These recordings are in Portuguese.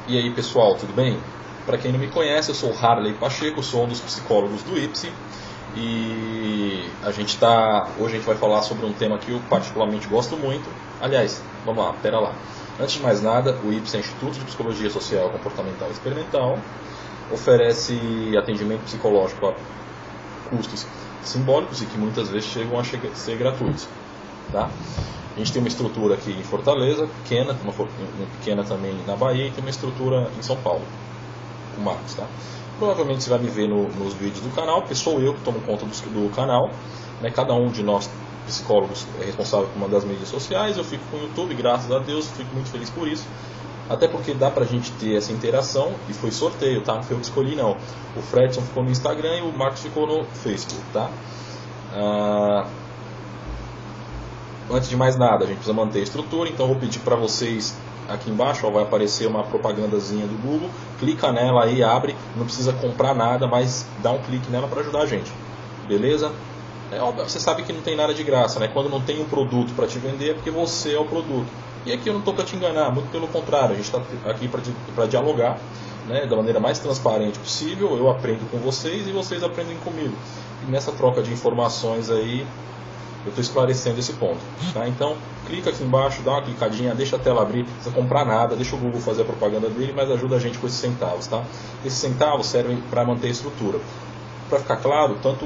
E aí pessoal, tudo bem? Para quem não me conhece, eu sou Harley Pacheco, sou um dos psicólogos do IPSE e hoje a gente vai falar sobre um tema que eu particularmente gosto muito. Aliás, vamos lá, pera lá. Antes de mais nada, o IPSE é Instituto de Psicologia Social, Comportamental e Experimental, oferece atendimento psicológico a custos simbólicos e que muitas vezes chegam a ser gratuitos. Tá? A gente tem uma estrutura aqui em Fortaleza, pequena, uma pequena também na Bahia e tem uma estrutura em São Paulo, com Marcos. Tá? Provavelmente você vai me ver nos vídeos do canal, porque sou eu que tomo conta do canal. Né? Cada um de nós, psicólogos, é responsável por uma das mídias sociais. Eu fico com o YouTube, graças a Deus, fico muito feliz por isso. Até porque dá pra gente ter essa interação, e foi sorteio, tá? Não foi eu que escolhi, não. O Fredson ficou no Instagram e o Marcos ficou no Facebook, tá? Antes de mais nada, a gente precisa manter a estrutura, então eu vou pedir para vocês, aqui embaixo ó, vai aparecer uma propagandazinha do Google, clica nela aí, abre, não precisa comprar nada, mas dá um clique nela para ajudar a gente, beleza? Você sabe que não tem nada de graça, né? Quando não tem um produto para te vender é porque você é o produto. E aqui eu não estou para te enganar, muito pelo contrário, a gente está aqui para dialogar, né, da maneira mais transparente possível. Eu aprendo com vocês e vocês aprendem comigo. E nessa troca de informações aí, eu estou esclarecendo esse ponto. Tá? Então, clica aqui embaixo, dá uma clicadinha, deixa a tela abrir, não precisa comprar nada, deixa o Google fazer a propaganda dele, mas ajuda a gente com esses centavos. Tá? Esses centavos servem para manter a estrutura. Para ficar claro, tanto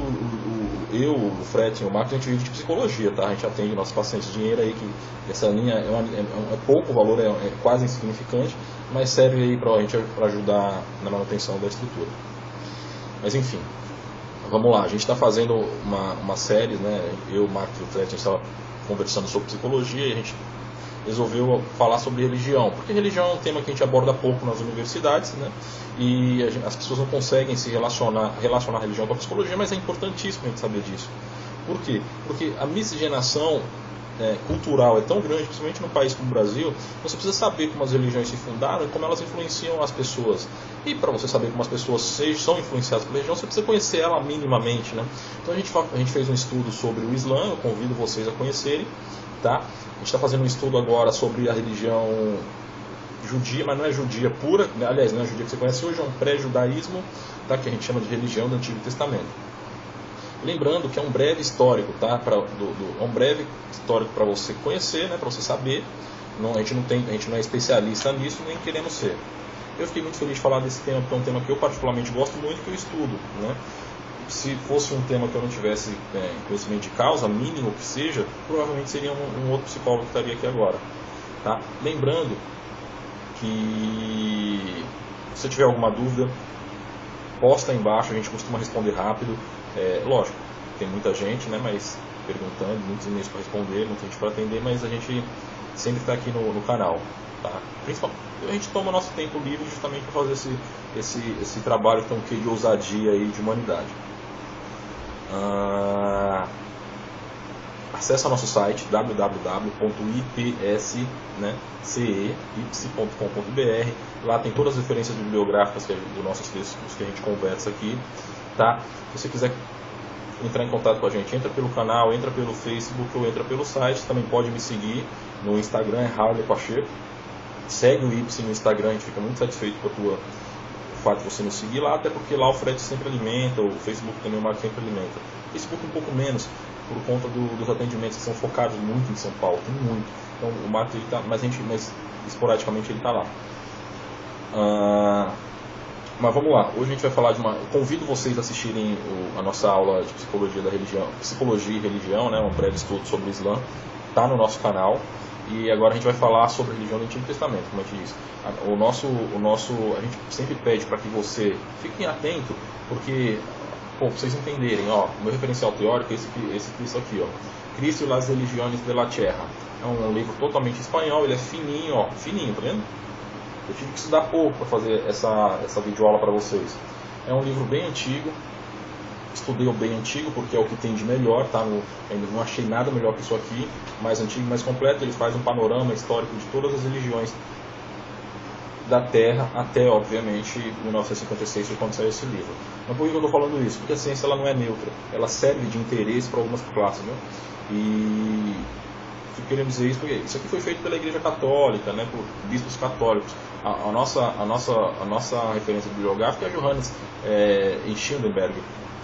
eu, o Fred e o Marcos, a gente vive de psicologia, tá? A gente atende nossos pacientes de dinheiro aí, que essa linha é pouco, o valor é quase insignificante, mas serve aí para a gente ajudar na manutenção da estrutura. Mas enfim, vamos lá, a gente está fazendo uma série, né? Eu, o Marcos e o Fred, a gente estava conversando sobre psicologia e a gente resolveu falar sobre religião, porque religião é um tema que a gente aborda pouco nas universidades, né? E as pessoas não conseguem se relacionar a religião com a psicologia, mas é importantíssimo a gente saber disso. Por quê? Porque a miscigenação cultural é tão grande, principalmente num país como o Brasil, você precisa saber como as religiões se fundaram e como elas influenciam as pessoas. E para você saber como as pessoas são influenciadas pela religião, você precisa conhecer ela minimamente, né? Então a gente fez um estudo sobre o Islã, eu convido vocês a conhecerem. Tá? A gente está fazendo um estudo agora sobre a religião judia, mas não é judia pura, aliás, não é judia que você conhece hoje, é um pré-judaísmo, tá? Que a gente chama de religião do Antigo Testamento. Lembrando que é um breve histórico, tá? É um breve histórico para você conhecer, né? Para você saber. A gente não é especialista nisso, nem queremos ser. Eu fiquei muito feliz de falar desse tema, porque é um tema que eu particularmente gosto muito, que eu estudo, né? Se fosse um tema que eu não tivesse conhecimento de causa, mínimo que seja, provavelmente seria um outro psicólogo que estaria aqui agora. Tá? Lembrando que se você tiver alguma dúvida, posta aí embaixo, a gente costuma responder rápido. Lógico, tem muita gente, né, mas perguntando, muitos e-mails para responder, muita gente para atender, mas a gente sempre está aqui no canal. Tá? Principalmente, a gente toma nosso tempo livre justamente para fazer esse trabalho que tem um quê de ousadia e de humanidade. Acesse nosso site www.ipse.com.br. Lá tem todas as referências bibliográficas dos nossos textos que a gente conversa aqui, tá? Se você quiser entrar em contato com a gente, entra pelo canal, entra pelo Facebook ou entra pelo site. Você também pode me seguir no Instagram, é Harley Pacheco. Segue o IPSE no Instagram, a gente fica muito satisfeito com o fato de você nos seguir lá, até porque lá o Fred sempre alimenta, o Facebook também o Marcos sempre alimenta. O Facebook um pouco menos, por conta dos atendimentos que são focados muito em São Paulo, tem muito. Então o Marcos ele tá, mas esporadicamente ele está lá. Mas vamos lá, hoje a gente vai falar eu convido vocês a assistirem a nossa aula de psicologia da religião, psicologia e religião, né, um breve estudo sobre o Islã, está no nosso canal. E agora a gente vai falar sobre a religião do Antigo Testamento, como a gente disse. A gente sempre pede para que você fiquem atento, porque, para vocês entenderem, ó, o meu referencial teórico é esse texto aqui, ó, Cristo e las religiones de la Tierra. É um livro totalmente espanhol, ele é fininho, ó, fininho, tá vendo? Eu tive que estudar pouco para fazer essa videoaula para vocês. É um livro bem antigo. Estudei o bem antigo porque é o que tem de melhor, tá? Ainda não achei nada melhor que isso aqui, mais antigo, mais completo. Ele faz um panorama histórico de todas as religiões da Terra até, obviamente, 1956, foi quando saiu esse livro. Mas por que eu estou falando isso? Porque a ciência ela não é neutra, ela serve de interesse para algumas classes, né? E querendo dizer isso porque isso aqui foi feito pela Igreja Católica, né, por bispos católicos. A nossa referência bibliográfica é Johannes Schildenberg,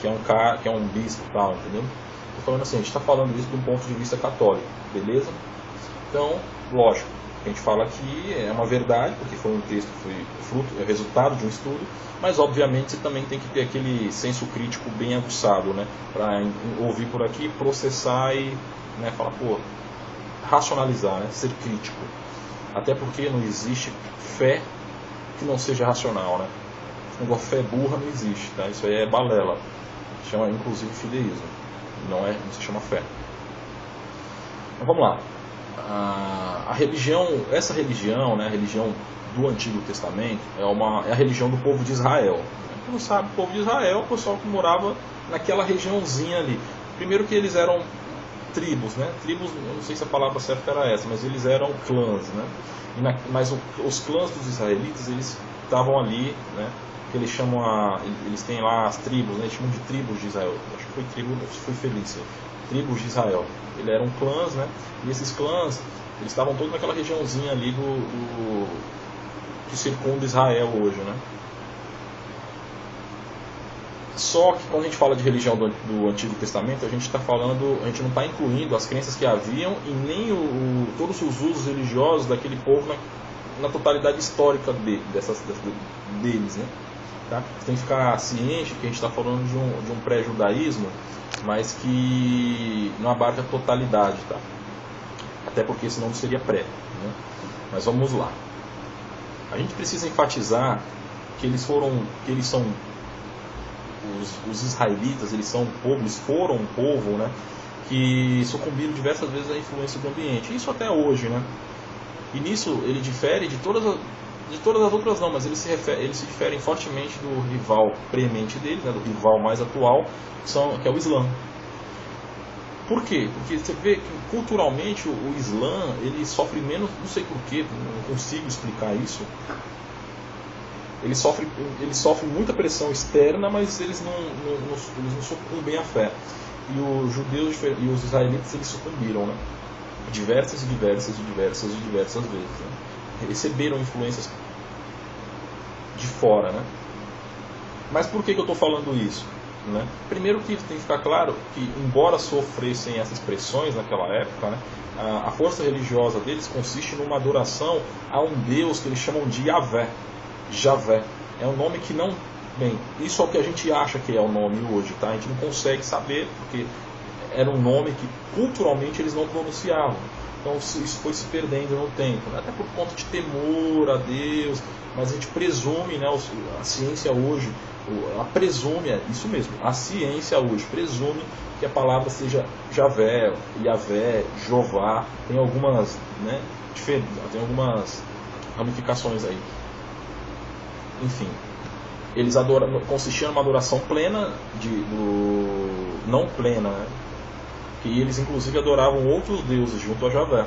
que é um bispo, tal, entendeu? Estou falando assim, a gente está falando isso de um ponto de vista católico, beleza? Então, lógico, a gente fala que é uma verdade, porque foi um texto, é resultado de um estudo, mas obviamente você também tem que ter aquele senso crítico bem aguçado, né, para ouvir por aqui, processar e, né, falar, pô, racionalizar, né, ser crítico. Até porque não existe fé que não seja racional, né? Esse fé burra não existe, tá? Isso aí é balela. Chama inclusive fideísmo. Não se chama fé. Então, vamos lá. Essa religião, né, a religião do Antigo Testamento, é a religião do povo de Israel. Quem não sabe, o povo de Israel é o pessoal que morava naquela regiãozinha ali. Primeiro que eles eram tribos, né? Tribos, eu não sei se a palavra certa era essa, mas eles eram clãs, né? Mas os clãs dos israelitas, eles estavam ali, né? Que eles chamam eles têm lá as tribos, né? Eles chamam de tribos de Israel. Acho que foi Felícia. Tribos de Israel. Eles eram clãs, né? E esses clãs, eles estavam todos naquela regiãozinha ali que circunda Israel hoje, né? Só que quando a gente fala de religião do Antigo Testamento, a gente não está incluindo as crenças que haviam e nem todos os usos religiosos daquele povo na totalidade histórica deles, né? Tá? Você tem que ficar ciente que a gente está falando de um pré-judaísmo, mas que não abarca a totalidade, tá? Até porque senão não seria pré, né? Mas vamos lá. A gente precisa enfatizar que eles são os israelitas, eles foram um povo, né, que sucumbiram diversas vezes à influência do ambiente. Isso até hoje, né? E nisso ele difere de todas as outras não, mas eles se diferem fortemente do rival premente deles, né, do rival mais atual, que é o Islã. Por quê? Porque você vê que culturalmente o Islã ele sofre menos, não sei porquê, não consigo explicar isso. Eles sofrem muita pressão externa, mas eles não sucumbem à fé. E os judeus e os israelitas eles sucumbiram, né? Diversas vezes, né? Receberam influências de fora, né? Mas por que eu estou falando isso? Né? Primeiro que tem que ficar claro que, embora sofressem essas pressões naquela época, né, a força religiosa deles consiste numa adoração a um Deus que eles chamam de Javé. É um nome que não... Bem, isso é o que a gente acha que é o nome hoje, tá? A gente não consegue saber, porque era um nome que culturalmente eles não pronunciavam. Então isso foi se perdendo no tempo, né? Até por conta de temor a Deus, mas a gente presume, né, a ciência hoje, ela presume, isso mesmo, a ciência hoje presume que a palavra seja Javé, Yavé, Jeová, tem algumas, né, tem algumas ramificações aí. Enfim, eles consistiam numa adoração plena, não plena, né? Que eles inclusive adoravam outros deuses junto a Javé.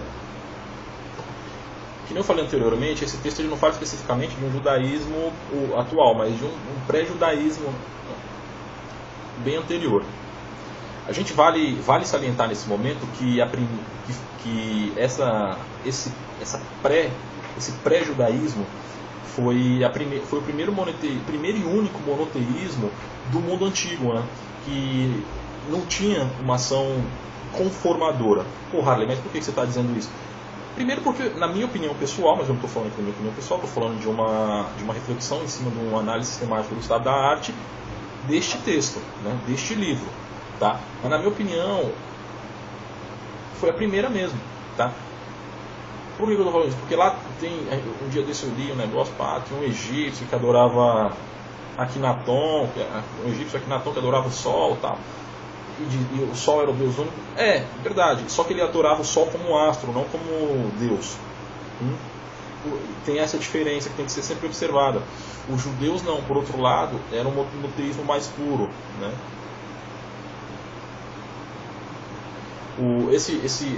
Que nem eu falei anteriormente, esse texto ele não fala especificamente de um judaísmo atual, mas de um pré-judaísmo bem anterior. A gente vale salientar nesse momento que esse pré-judaísmo foi o primeiro e único monoteísmo do mundo antigo, né? Que não tinha uma ação conformadora. Pô, Harley, mas por que você está dizendo isso? Primeiro porque, na minha opinião pessoal, mas eu não estou falando aqui da minha opinião pessoal, estou falando de uma reflexão em cima de uma análise sistemática do estado da arte deste texto, né? Deste livro. Tá? Mas na minha opinião, foi a primeira mesmo. Tá? Por que eu estou falando isso? Porque lá um dia desse eu li um negócio, tinha um egípcio que adorava Akhenaton, um egípcio Akhenaton que adorava o sol, tal. E o sol era o Deus único. É, verdade, só que ele adorava o sol como astro, não como Deus. Tem essa diferença que tem que ser sempre observada. Os judeus não, por outro lado, era um monoteísmo mais puro, né?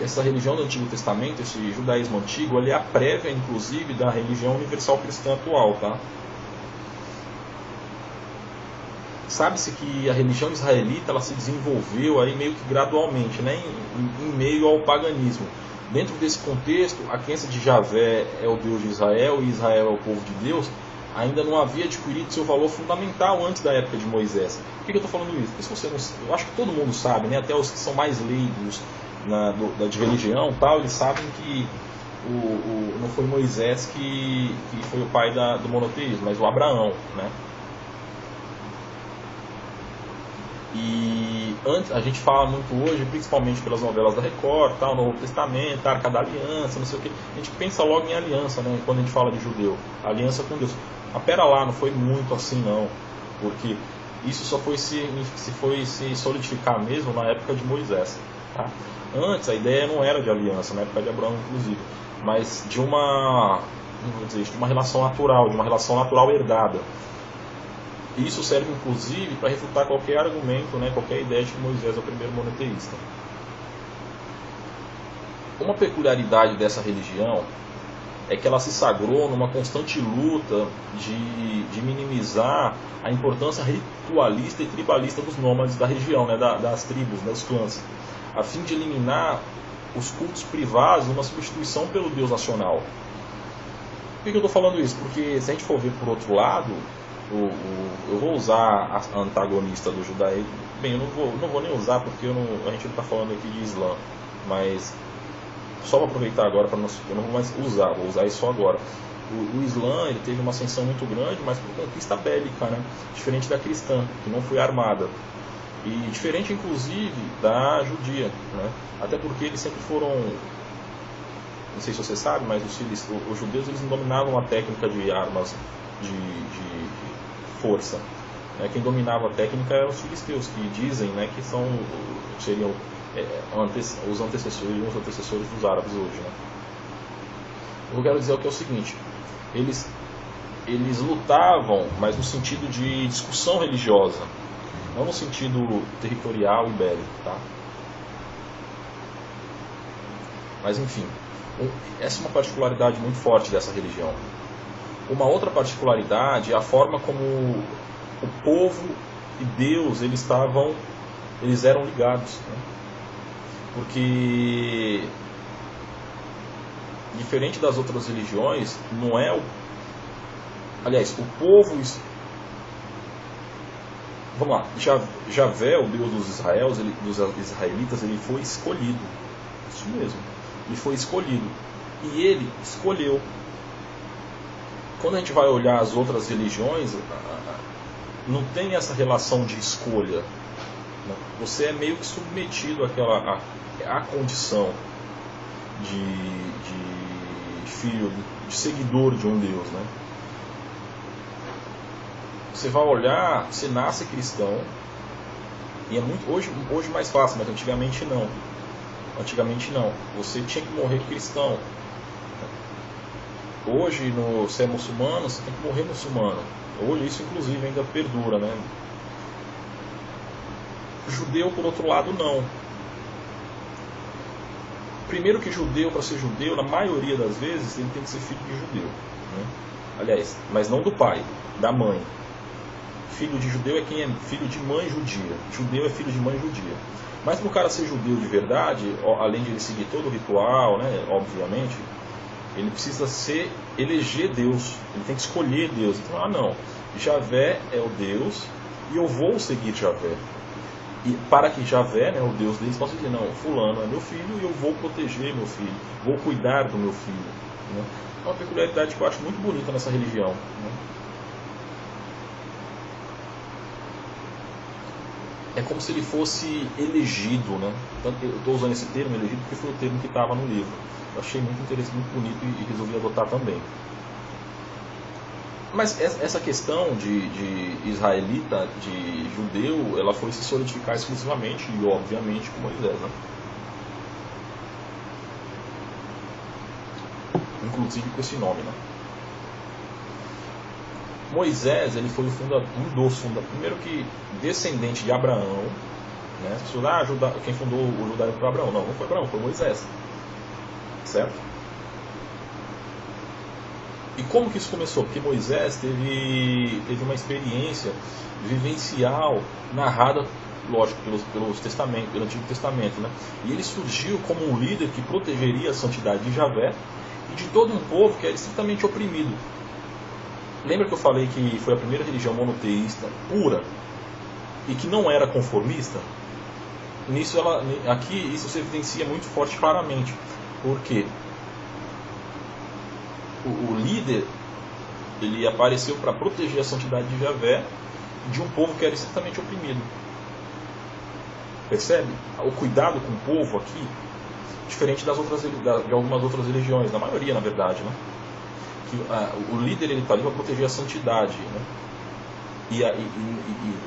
Essa religião do Antigo Testamento, esse judaísmo antigo, ele é a prévia, inclusive, da religião universal cristã atual, tá? Sabe-se que a religião israelita ela se desenvolveu aí meio que gradualmente, né, em meio ao paganismo. Dentro desse contexto, a crença de Javé é o Deus de Israel e Israel é o povo de Deus, ainda não havia adquirido seu valor fundamental antes da época de Moisés. Por que eu estou falando isso? Porque se você não, eu acho que todo mundo sabe, né? Até os que são mais leigos de religião, tal, eles sabem que não foi Moisés que foi o pai do monoteísmo, mas o Abraão, né? E antes, a gente fala muito hoje, principalmente pelas novelas da Record, tal, Novo Testamento, Arca da Aliança, não sei o que. A gente pensa logo em aliança, né? Quando a gente fala de judeu, aliança com Deus. Mas pera lá, não foi muito assim não, porque isso só foi se solidificar mesmo na época de Moisés, tá? Antes a ideia não era de aliança, na época de Abraão inclusive, mas de uma relação natural herdada. Isso serve inclusive para refutar qualquer argumento, né, qualquer ideia de que Moisés é o primeiro monoteísta. Uma peculiaridade dessa religião é que ela se sagrou numa constante luta de minimizar a importância ritualista e tribalista dos nômades da região, né, das tribos, dos clãs, a fim de eliminar os cultos privados numa substituição pelo Deus nacional. Por que eu estou falando isso? Porque se a gente for ver por outro lado, eu vou usar a antagonista do judaísmo. Bem, eu não vou nem usar porque a gente não está falando aqui de Islã, mas só para aproveitar agora, eu não vou mais usar, vou usar isso só agora. O Islã ele teve uma ascensão muito grande, mas por conquista bélica, né? Diferente da cristã, que não foi armada. E diferente inclusive da judia, né? Até porque eles sempre foram, não sei se você sabe, mas os judeus eles não dominavam a técnica de armas de força, né? Quem dominava a técnica eram os filisteus, que dizem, né, que seriam os antecessores dos árabes hoje, né? Eu quero dizer que é o seguinte: eles lutavam, mas no sentido de discussão religiosa, não no sentido territorial e bélico, tá? Mas enfim, essa é uma particularidade muito forte dessa religião. Uma outra particularidade é a forma como o povo e Deus eles eram ligados, né? Porque diferente das outras religiões, não é o povo, vamos lá, Javé, o Deus dos israelitas, ele foi escolhido, isso mesmo, ele foi escolhido, e ele escolheu. Quando a gente vai olhar as outras religiões, não tem essa relação de escolha, né? Você é meio que submetido à condição de filho, de seguidor de um Deus, né? Você vai olhar, você nasce cristão, e é muito hoje mais fácil, mas antigamente não. Você tinha que morrer cristão. Hoje, se é muçulmano, você tem que morrer muçulmano. Hoje isso inclusive ainda perdura, né? Judeu, por outro lado, não. Primeiro que judeu, para ser judeu, na maioria das vezes, ele tem que ser filho de judeu, né? Aliás, mas não do pai, da mãe. Filho de judeu é quem é filho de mãe judia. Judeu é filho de mãe judia. Mas para o cara ser judeu de verdade, além de ele seguir todo o ritual, né, obviamente, ele precisa eleger Deus. Ele tem que escolher Deus. Então, não, Javé é o Deus e eu vou seguir Javé. E para que Javé, né, o Deus deles, possa dizer, não, fulano é meu filho e eu vou proteger meu filho, vou cuidar do meu filho, né? É uma peculiaridade que eu acho muito bonita nessa religião, né? É como se ele fosse elegido, né? Eu estou usando esse termo, elegido, porque foi o termo que estava no livro. Eu achei muito interessante, muito bonito e resolvi adotar também. Mas essa questão de israelita, de judeu, ela foi se solidificar exclusivamente e obviamente com Moisés, né? Inclusive com esse nome, né? Moisés, ele foi um dos fundadores, primeiro que descendente de Abraão, né? Quem fundou o judaísmo foi Abraão? Não foi Abraão, foi Moisés, certo? E como que isso começou? Porque Moisés teve uma experiência vivencial narrada lógico, pelo Antigo Testamento, né? E ele surgiu como um líder que protegeria a santidade de Javé e de todo um povo que era estritamente oprimido. Lembra que eu falei que foi a primeira religião monoteísta pura e que não era conformista? Nisso aqui isso se evidencia muito forte claramente, porque o líder ele apareceu para proteger a santidade de Javé de um povo que era estritamente oprimido. Percebe? O cuidado com o povo aqui, diferente de algumas outras religiões, na maioria na verdade, né? Que o líder ele está ali para proteger a santidade, né? E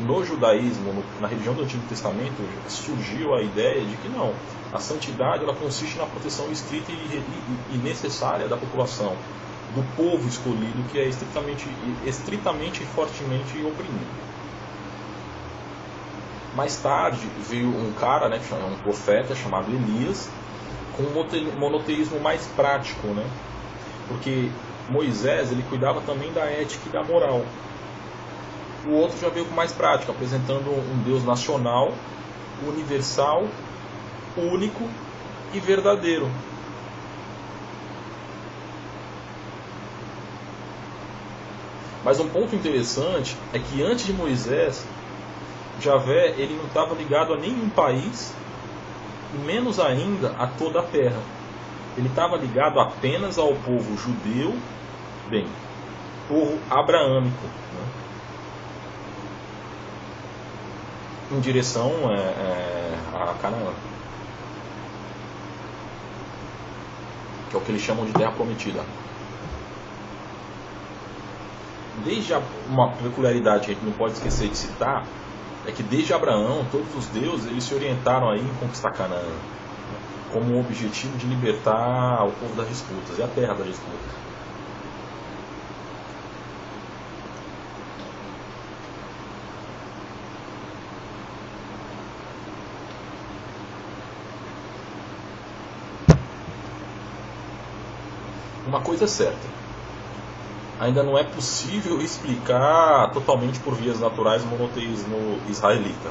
no judaísmo, na religião do Antigo Testamento, surgiu a ideia de que não, a santidade ela consiste na proteção estrita e necessária da população, do povo escolhido, que é estritamente e fortemente oprimido. Mais tarde veio um cara, né, um profeta chamado Elias, com um monoteísmo mais prático, né? Porque Moisés ele cuidava também da ética e da moral. O outro já veio com mais prática, apresentando um Deus nacional, universal, único e verdadeiro. Mas um ponto interessante é que antes de Moisés, Javé ele não estava ligado a nenhum país, e menos ainda a toda a terra. Ele estava ligado apenas ao povo judeu, povo abraâmico, né? Em direção a Canaã, que é o que eles chamam de terra prometida. Uma peculiaridade que a gente não pode esquecer de citar é que desde Abraão todos os deuses eles se orientaram aí em conquistar Canaã, né, como um objetivo de libertar o povo das disputas e a terra das disputas. Uma coisa é certa, ainda não é possível explicar totalmente por vias naturais o monoteísmo israelita,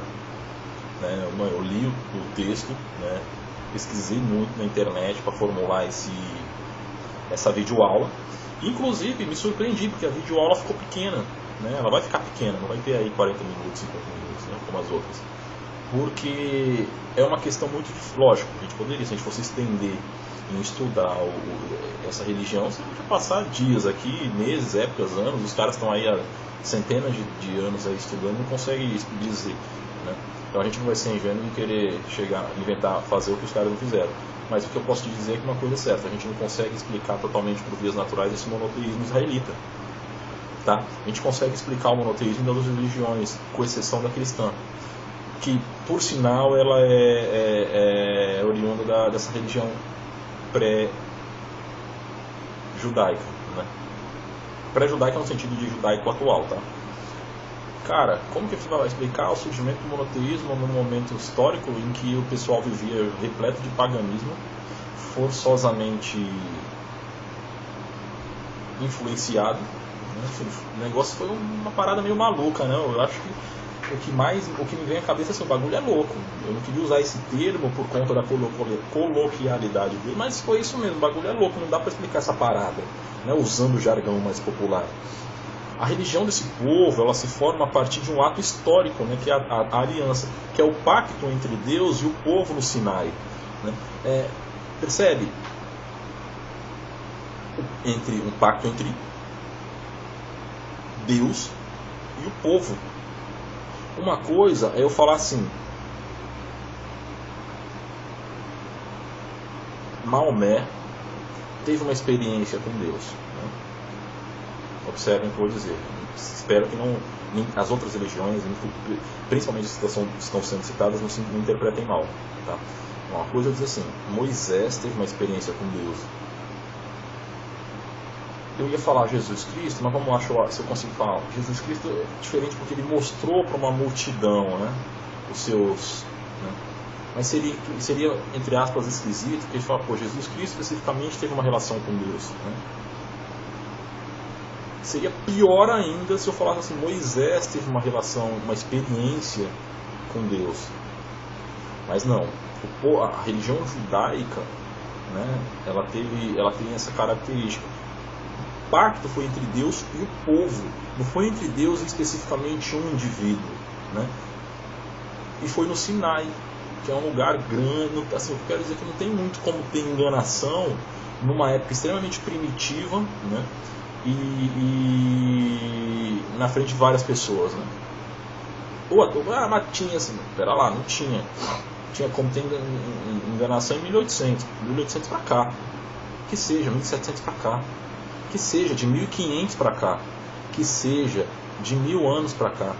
né? Eu li o texto, né? Pesquisei muito na internet para formular essa videoaula. Inclusive me surpreendi porque a videoaula ficou pequena, né? Ela vai ficar pequena, não vai ter aí 40 minutos, 50 minutos, né? Como as outras, porque é uma questão muito lógico. A gente poderia, se a gente fosse estender em estudar essa religião, você pode passar dias aqui, meses, épocas, anos. Os caras estão aí há centenas de anos aí estudando e não conseguem dizer, né? Então a gente não vai ser ingênuo em querer inventar, fazer o que os caras não fizeram. Mas o que eu posso te dizer é que uma coisa é certa: a gente não consegue explicar totalmente por vias naturais esse monoteísmo israelita, tá? A gente consegue explicar o monoteísmo das outras religiões, com exceção da cristã, que por sinal ela é oriunda dessa religião pré-judaica, né? Pré-judaica no sentido de judaico atual, tá? Cara, como que você vai explicar o surgimento do monoteísmo num momento histórico em que o pessoal vivia repleto de paganismo, forçosamente influenciado, né? O negócio foi uma parada meio maluca, né? Eu acho que o que me vem à cabeça é assim: o bagulho é louco. Eu não queria usar esse termo por conta da coloquialidade dele, mas foi isso mesmo, o bagulho é louco, não dá para explicar essa parada, né, usando o jargão mais popular. A religião desse povo, ela se forma a partir de um ato histórico, né, que é a aliança, que é o pacto entre Deus e o povo no Sinai, né? Percebe? Um pacto entre Deus e o povo. Uma coisa é eu falar assim: Maomé teve uma experiência com Deus, né? Observem o que eu vou dizer. Espero que as outras religiões, principalmente as que estão sendo citadas, não interpretem mal, tá? Uma coisa é dizer assim: Moisés teve uma experiência com Deus. Eu ia falar Jesus Cristo, mas vamos lá, se eu consigo falar. Jesus Cristo é diferente porque ele mostrou para uma multidão, né, os seus, né? Mas seria, entre aspas, esquisito, porque a gente fala: pô, Jesus Cristo especificamente teve uma relação com Deus, né? Seria pior ainda se eu falasse assim: Moisés teve uma relação, uma experiência com Deus. Mas não, a religião judaica, né, ela tem essa característica. O pacto foi entre Deus e o povo, não foi entre Deus e especificamente um indivíduo, né? E foi no Sinai, que é um lugar grande, assim, eu quero dizer que não tem muito como ter enganação numa época extremamente primitiva, né? E na frente de várias pessoas, né? Mas tinha assim, pera lá, não tinha. Tinha como ter enganação em 1800 para cá, que seja 1700 para cá, que seja de 1500 para cá, que seja de 1000 anos para cá.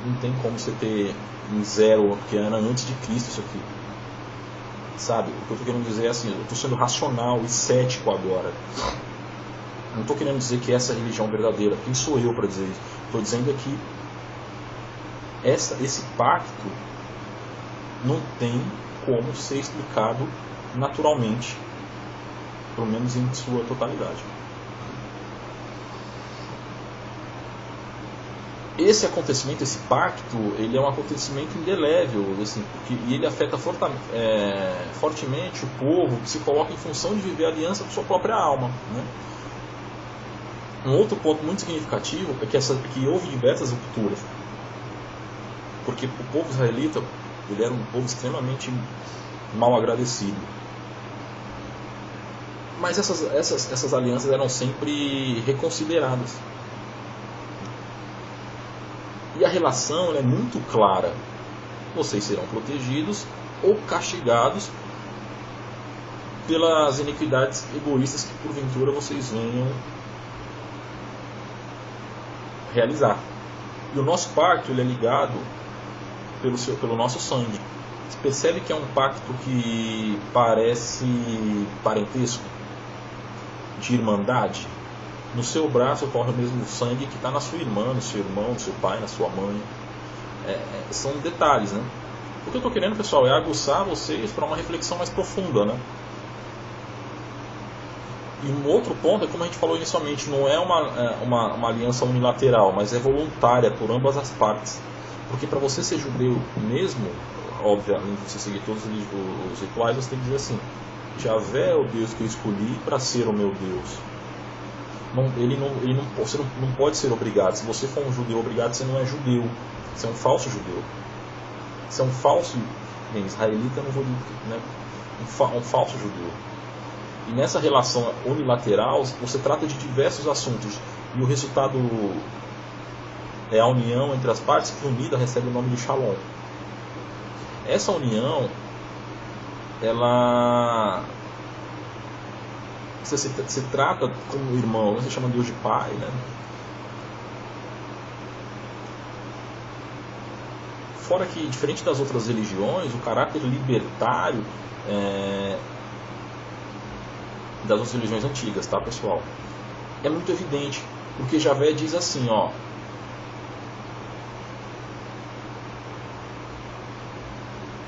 Não tem como você ter em zero, porque era antes de Cristo isso aqui. Sabe? O que eu estou querendo dizer é assim, eu estou sendo racional e cético agora. Não estou querendo dizer que essa é a religião verdadeira. Quem sou eu para dizer isso? Estou dizendo que esse pacto não tem como ser explicado naturalmente, pelo menos em sua totalidade. Esse acontecimento, esse pacto, ele é um acontecimento indelével, assim, e ele afeta fortemente o povo que se coloca em função de viver a aliança com sua própria alma, né? Um outro ponto muito significativo é que houve diversas rupturas, porque o povo israelita ele era um povo extremamente mal agradecido, mas essas alianças eram sempre reconsideradas. E a relação é muito clara. Vocês serão protegidos ou castigados pelas iniquidades egoístas que porventura vocês venham realizar. E o nosso pacto ele é ligado pelo nosso sangue. Você percebe que é um pacto que parece parentesco, de irmandade? No seu braço corre o mesmo sangue que está na sua irmã, no seu irmão, no seu pai, na sua mãe. São detalhes, né? O que eu estou querendo, pessoal, é aguçar vocês para uma reflexão mais profunda, né? E um outro ponto é, como a gente falou inicialmente, não é uma aliança unilateral, mas é voluntária por ambas as partes. Porque para você ser judeu mesmo, obviamente, você seguir todos os rituais, você tem que dizer assim: Javé é o Deus que eu escolhi para ser o meu Deus. Você não pode ser obrigado. Se você for um judeu obrigado, você não é judeu. Você é um falso judeu. Você é um falso israelita, não vou dizer, né? Um falso judeu. E nessa relação unilateral, você trata de diversos assuntos. E o resultado é a união entre as partes que unida recebe o nome de Shalom. Essa união, ela se trata como irmão, você chama Deus de pai, né? Fora que, diferente das outras religiões, o caráter libertário das outras religiões antigas, tá, pessoal? É muito evidente, porque Javé diz assim, ó: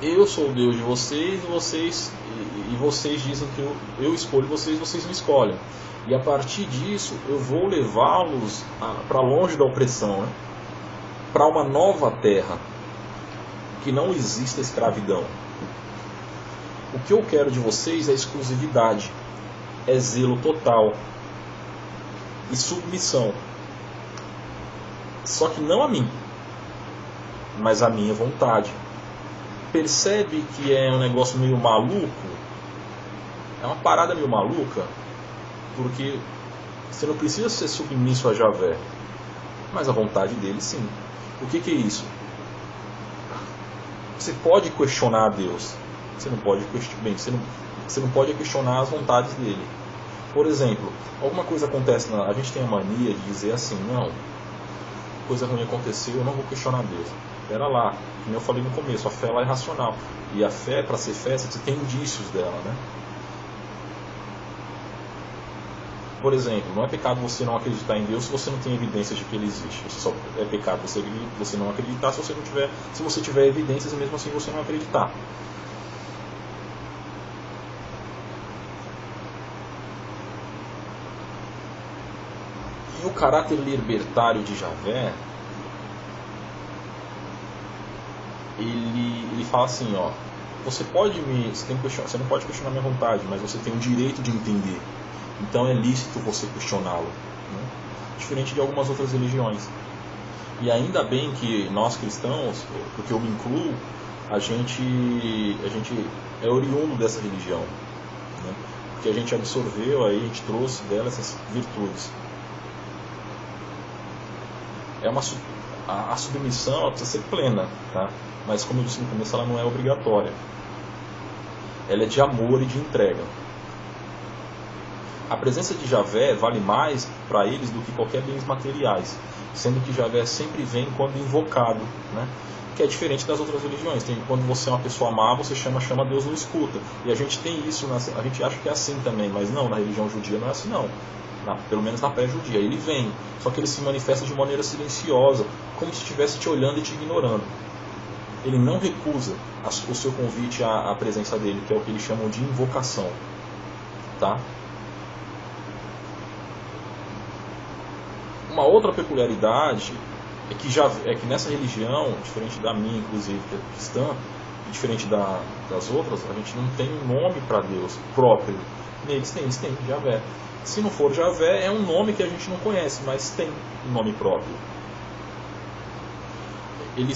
eu sou o Deus de vocês e vocês dizem que eu escolho vocês não escolhem. E a partir disso eu vou levá-los para longe da opressão, né? Para uma nova terra que não exista escravidão. O que eu quero de vocês é exclusividade, é zelo total e submissão. Só que não a mim, mas a minha vontade. Percebe que é um negócio meio maluco? É uma parada meio maluca, porque você não precisa ser submisso a Javé, mas a vontade dele sim. O que é isso? Você pode questionar a Deus, você não pode questionar as vontades dele. Por exemplo, alguma coisa acontece, a gente tem a mania de dizer assim: não, coisa ruim aconteceu, eu não vou questionar Deus. Espera lá, como eu falei no começo, a fé ela é racional. E a fé, para ser fé, você tem indícios dela, né? Por exemplo, não é pecado você não acreditar em Deus se você não tem evidências de que Ele existe. Só é pecado você não acreditar se você tiver evidências e mesmo assim você não acreditar. E o caráter libertário de Javé ele fala assim, ó, você não pode questionar minha vontade, mas você tem o direito de entender. Então é lícito você questioná-lo, né? Diferente de algumas outras religiões. E ainda bem que nós cristãos, porque eu me incluo, a gente é oriundo dessa religião, né? Porque a gente absorveu, aí a gente trouxe dela essas virtudes. A submissão ela precisa ser plena, tá? Mas como eu disse no começo, ela não é obrigatória. Ela é de amor e de entrega. A presença de Javé vale mais para eles do que qualquer bens materiais, sendo que Javé sempre vem quando invocado, né? Que é diferente das outras religiões. Quando você é uma pessoa má, você chama, Deus não escuta. E a gente tem isso, a gente acha que é assim também, mas não, na religião judia não é assim não. Pelo menos na pré-judia. Ele vem, só que ele se manifesta de maneira silenciosa, como se estivesse te olhando e te ignorando. Ele não recusa o seu convite à presença dele, que é o que eles chamam de invocação, tá? Uma outra peculiaridade é que nessa religião, diferente da minha, inclusive, que é cristã, e diferente das outras, a gente não tem um nome para Deus próprio. Eles têm Javé. Se não for Javé, é um nome que a gente não conhece, mas tem um nome próprio. Ele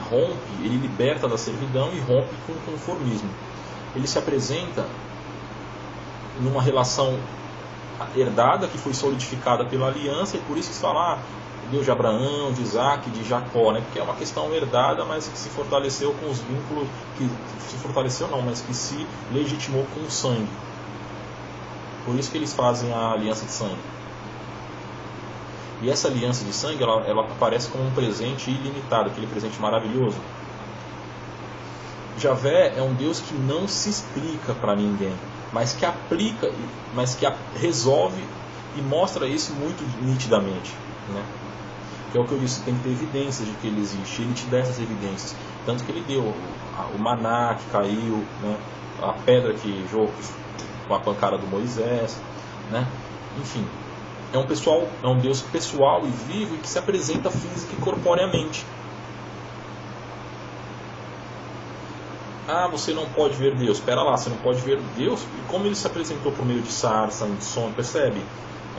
rompe, ele liberta da servidão e rompe com o conformismo. Ele se apresenta numa relação herdada que foi solidificada pela aliança, e por isso que se fala Deus de Abraão, de Isaac, de Jacó, né? Porque é uma questão herdada, mas que se fortaleceu com os vínculos, mas que se legitimou com o sangue. Por isso que eles fazem a aliança de sangue. E essa aliança de sangue, ela aparece como um presente ilimitado, aquele presente maravilhoso. Javé é um Deus que não se explica para ninguém, mas que aplica, resolve e mostra isso muito nitidamente, né? Que é o que eu disse, tem que ter evidências de que ele existe. Ele te dá essas evidências. Tanto que ele deu o maná que caiu, né? A pedra que jogou com a pancada do Moisés, né? Enfim, é um Deus pessoal e vivo e que se apresenta física e corporeamente. Você não pode ver Deus. Espera lá, você não pode ver Deus? E como ele se apresentou por meio de sarça, de som, percebe?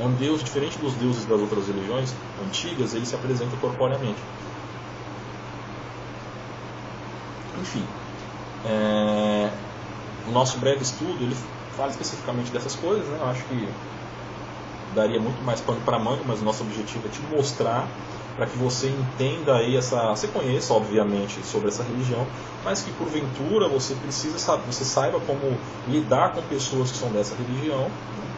É um Deus diferente dos deuses das outras religiões antigas, ele se apresenta corporeamente. Enfim, o nosso breve estudo, ele fala especificamente dessas coisas, né? Eu acho que daria muito mais pano para manga, mas o nosso objetivo é te mostrar para que você entenda aí você conheça obviamente sobre essa religião, mas que porventura você saiba como lidar com pessoas que são dessa religião, né?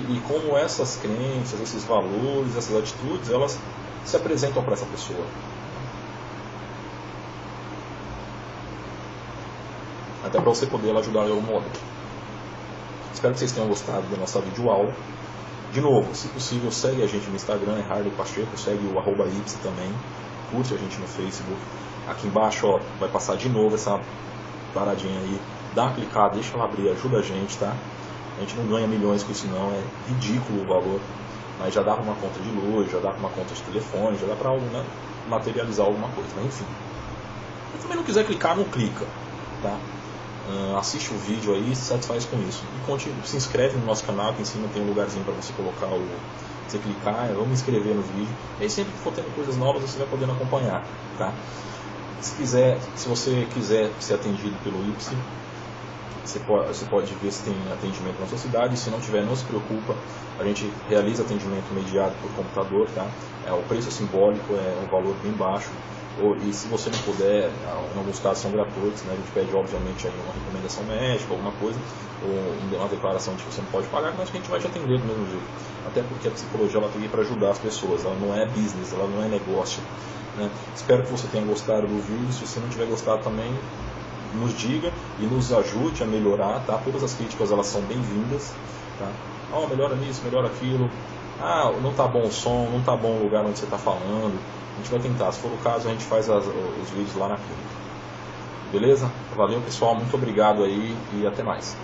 E como essas crenças, esses valores, essas atitudes, elas se apresentam para essa pessoa. Até para você poder ajudar de algum modo. Espero que vocês tenham gostado da nossa videoaula. De novo, se possível, segue a gente no Instagram, é Harley Pacheco, segue o @ipsi também, curte a gente no Facebook. Aqui embaixo, ó, vai passar de novo essa paradinha aí. Dá uma clicada, deixa ela abrir, ajuda a gente, tá? A gente não ganha milhões com isso não, é ridículo o valor. Mas já dá para uma conta de luz, já dá para uma conta de telefone, já dá para materializar alguma coisa, mas enfim. Se também não quiser clicar, não clica, tá? Assiste o vídeo aí e se satisfaz com isso. E se inscreve no nosso canal, que em cima tem um lugarzinho para você colocar você clicar, vamos inscrever no vídeo. E aí sempre que for tendo coisas novas, você vai podendo acompanhar, tá? Se você quiser ser atendido pelo IPSI, você pode ver se tem atendimento na sua cidade. Se não tiver, não se preocupa, a gente realiza atendimento imediato por computador, tá? O preço simbólico é um valor bem baixo. E se você não puder, em alguns casos são gratuitos, né? A gente pede obviamente aí uma recomendação médica, alguma coisa, ou uma declaração de que você não pode pagar, mas que a gente vai te atender do mesmo jeito. Até porque a psicologia ela tem que ir para ajudar as pessoas, ela não é business, ela não é negócio, né? Espero que você tenha gostado do vídeo. Se você não tiver gostado também, nos diga e nos ajude a melhorar, tá? Todas as críticas elas são bem-vindas, tá? Melhora nisso, melhora aquilo. Não tá bom o som, não tá bom o lugar onde você está falando. A gente vai tentar, se for o caso a gente faz os vídeos lá na clínica. Beleza? Valeu pessoal, muito obrigado aí e até mais.